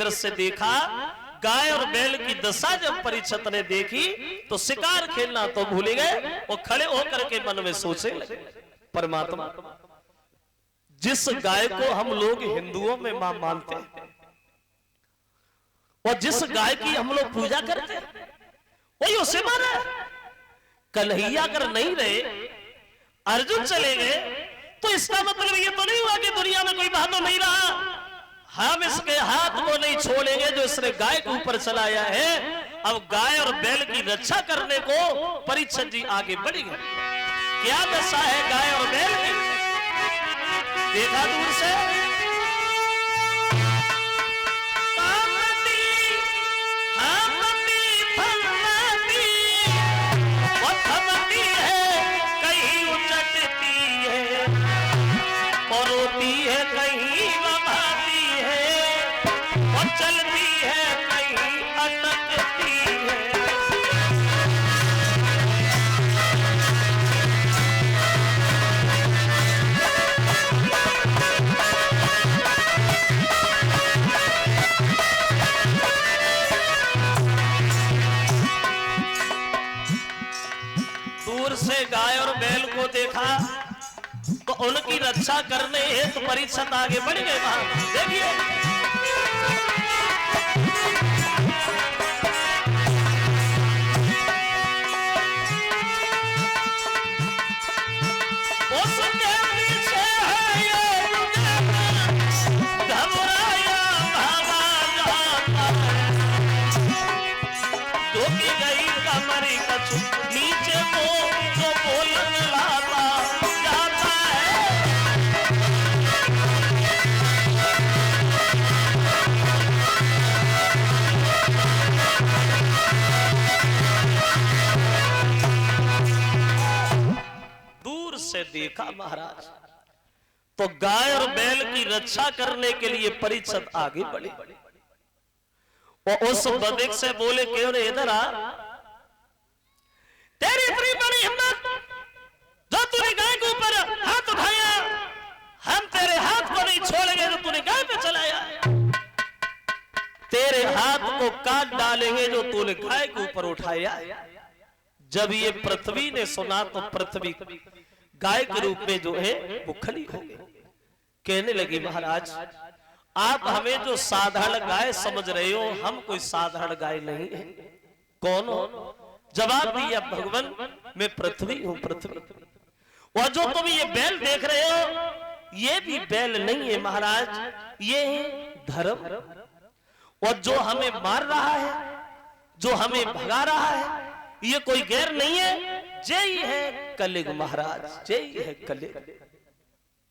दृश्य देखा, गाय और बैल की दशा जब परीक्षित ने देखी तो शिकार खेलना तो भूल गए और खड़े होकर के मन में सोचे लगे, परमात्मा जिस गाय को हम लोग हिंदुओं में मां मानते हैं और जिस गाय की हम लोग पूजा करते हैं वही उसे मारा। कन्हैया अगर नहीं रहे, अर्जुन चले गए, तो इसका मतलब ये तो नहीं हुआ कि दुनिया में कोई बहादुर नहीं रहा। हम इसके हाथ को नहीं छोड़ेंगे जो इसने गाय के ऊपर चलाया है। अब गाय और बैल की रक्षा करने को परीक्षित जी आगे बढ़ गए। क्या दशा है गाय और बैल की, देखा दूर से, गाय और बैल को देखा तो उनकी रक्षा करने हेतु परीक्षित आगे बढ़ गए। देखिए देखा महाराज तो गाय और बैल की रक्षा करने के लिए परीक्षित आगे बढ़े और उस बदिक से बोले क्यों रे इधर आ, तेरी इतनी बड़ी हिम्मत जो तूने गाय के ऊपर हाथ उठाया, हम तेरे हाथ को नहीं छोड़ेंगे जो तूने गाय पे चलाया, तेरे हाथ को काट डालेंगे जो तूने गाय के ऊपर उठाया। जब ये पृथ्वी ने सुना तो पृथ्वी गाय के रूप में जो है वो खड़ी हो गई। कहने लगी महाराज आप हमें जो साधारण गाय समझ रहे हो, हम कोई साधारण गाय नहीं है। कौन हो? जवाब दिया भगवान मैं पृथ्वी हूं, पृथ्वी। और जो तुम ये बैल देख रहे हो ये भी बैल नहीं है महाराज, ये है धर्म। और जो हमें मार रहा है, जो हमें भगा रहा है, ये कोई गैर नहीं है, जय है कलिग महाराज, जय है कलिग।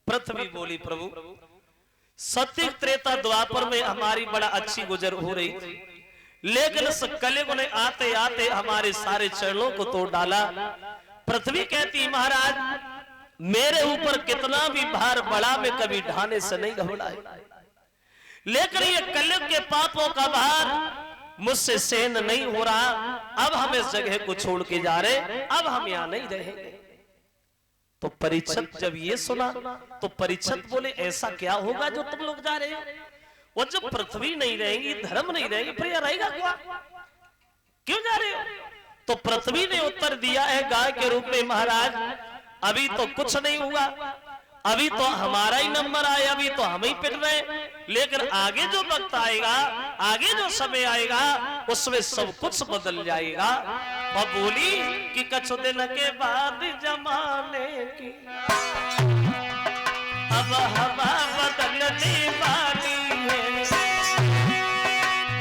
पृथ्वी बोली प्रभु सत्य त्रेता द्वापर में हमारी बड़ा अच्छी गुजर हो रही थी, लेकिन इस कलिग ने आते आते हमारे सारे चरणों को तोड़ डाला। पृथ्वी कहती महाराज मेरे ऊपर कितना भी भार बड़ा मैं कभी ढाने से नहीं घबराए, लेकिन ये कलिग के पापों का भार मुझसे सहन नहीं हो रहा। अब हम इस जगह को छोड़ के जा रहे, अब हम यहां नहीं रहेंगे। तो परीक्षित जब ये सुना तो परीक्षित बोले ऐसा क्या होगा जो तुम लोग जा रहे हो? वो जब पृथ्वी नहीं रहेगी, धर्म नहीं रहेगी, फिर यह रहेगा क्या? क्यों जा रहे हो? तो पृथ्वी ने उत्तर दिया है गाय के रूप में महाराज अभी तो कुछ नहीं हुआ, अभी तो हमारा ही नंबर आया, अभी तो हम ही पिट रहे, लेकिन आगे जो वक्त आएगा, आगे जो समय आएगा उसमें सब कुछ बदल जाएगा। और बोली कि कुछ दिन के बाद जमाने की अब हवा बदलने वाली है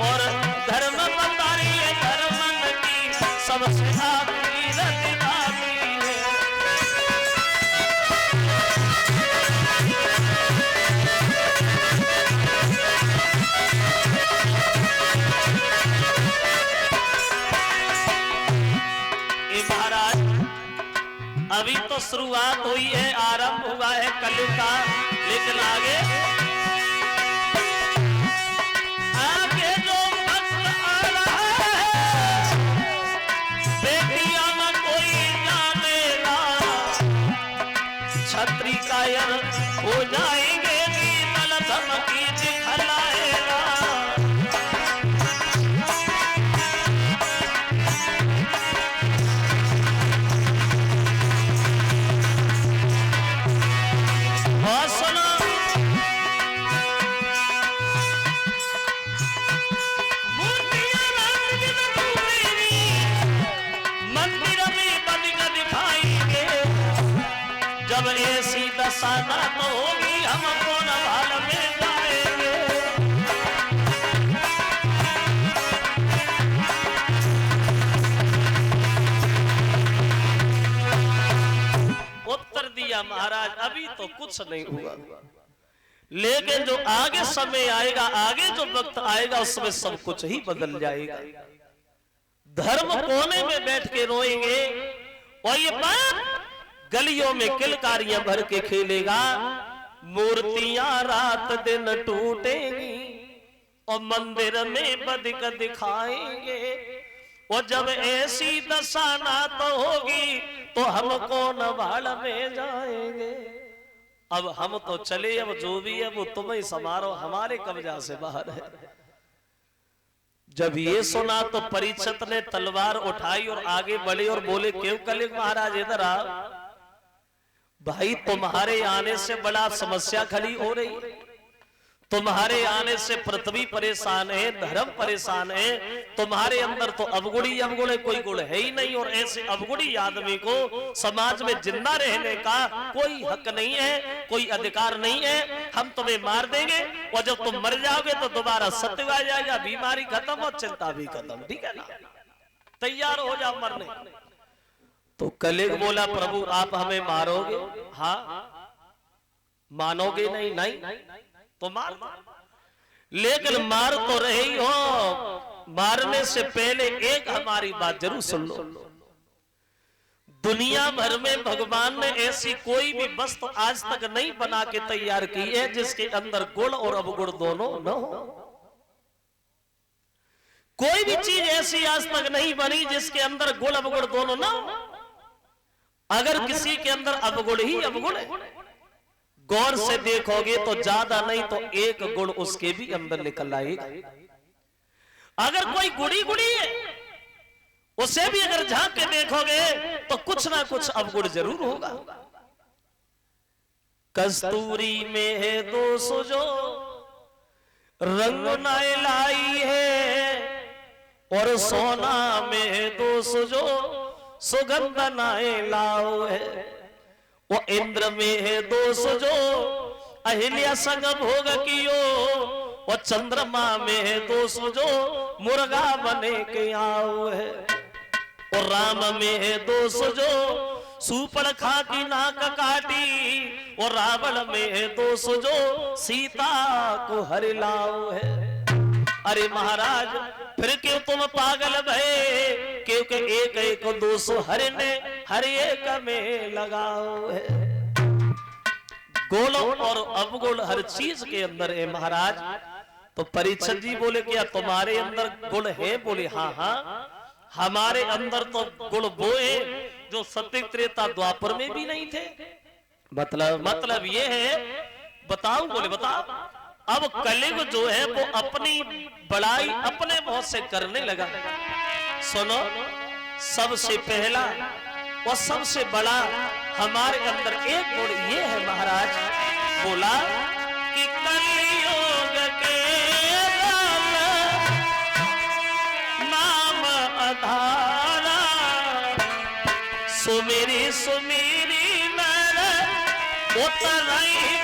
और धर्म बता रही है धर्म की सबसे आखिरी रखवाली है। अभी तो शुरुआत हुई है, आरंभ हुआ है कलयुग का, लेकिन आगे आगे जो वक्त आ रहा है बेटियां न कोई जानेगा, छत्री कायर हो जाएंगे, दल धमकी दिखलाएगा। ऐसी दशा ना तो होगी हमको न भाल में जाएंगे। उत्तर दिया महाराज अभी तो कुछ नहीं हुआ, लेकिन जो आगे समय आएगा, आगे जो वक्त आएगा उसमें सब कुछ ही बदल जाएगा। धर्म कोने में बैठ के रोएंगे और ये बात गलियों में किलकारियां भर के खेलेगा। मूर्तियां रात दिन टूटेंगी और मंदिर में बदिक दिखाएंगे। और जब ऐसी दशा ना तो होगी तो हम कौन भाड़ में जाएंगे। अब हम तो चले, अब जो भी है वो तुम ही संभालो, हमारे कब्जा से बाहर है। जब ये सुना तो परीक्षित ने तलवार उठाई और आगे बढ़े और बोले क्यों कलिंग महाराज इधर आ। भाई तुम्हारे आने से बड़ा समस्या खड़ी हो रही है, तुम्हारे आने से पृथ्वी परेशान है, धर्म परेशान है। तुम्हारे अंदर तो अवगुणी अवगुण कोई गुण है ही नहीं, और ऐसे अवगुणी आदमी को समाज में जिंदा रहने का कोई हक नहीं है, कोई अधिकार नहीं है। हम तुम्हें मार देंगे और जब तुम मर जाओगे तो दोबारा सत्य आ जाएगा, बीमारी खत्म और चिंता भी खत्म, ठीक है ना, तैयार हो जाओ मरने। तो कलिंग बोला प्रभु आप हमें मारोगे? हाँ मानोगे नहीं? नहीं तो मार, लेकिन मार तो रही हो, मारने से पहले एक हमारी बात जरूर सुन लो। दुनिया भर में भगवान ने ऐसी कोई भी वस्तु आज तक नहीं बना के तैयार की है जिसके अंदर गुण और अवगुण दोनों न हो। कोई भी चीज ऐसी आज तक नहीं बनी जिसके अंदर गुण अवगुण दोनों न हो। अगर किसी के अंदर अवगुण ही अवगुण है, गौर से देखोगे तो ज्यादा नहीं तो एक गुण उसके भी अंदर निकल आएगा। अगर कोई गुड़ी गुड़ी है उसे भी अगर झांक के देखोगे तो कुछ ना कुछ अवगुण जरूर होगा। कस्तूरी में है दोष जो रंग न लाई है, और सोना में है दोष जो सुगंध न लाओ है। वो इंद्र में है दोष जो अहिल्या संग भोग कियो, वो चंद्रमा में है दोष जो मुर्गा बने के आओ है। और राम में है दोष जो सूपड़ खा की नाक काटी, और रावण में है दोष जो सीता को हर लाओ है। अरे महाराज फिर क्यों तुम पागल भये, क्योंकि एक एक दोष हर ने हर एक में लगाओ है। गुण और अवगुण हर चीज के अंदर है महाराज। तो परीक्षित जी बोले क्या तुम्हारे अंदर गुण है? बोले हाँ हाँ हमारे अंदर तो गुण वो है जो सत्य त्रेता द्वापर में भी नहीं थे। मतलब ये है, बताओ? बोले बताओ। अब कलियुग जो है वो अपनी बड़ाई अपने मुंह से करने लगा। सुनो, सबसे पहला और सबसे बड़ा हमारे अंदर एक गुण ये है महाराज, बोला कि कलियुग के नाम आधारा, सुमेरी सुमेरी नर उतरई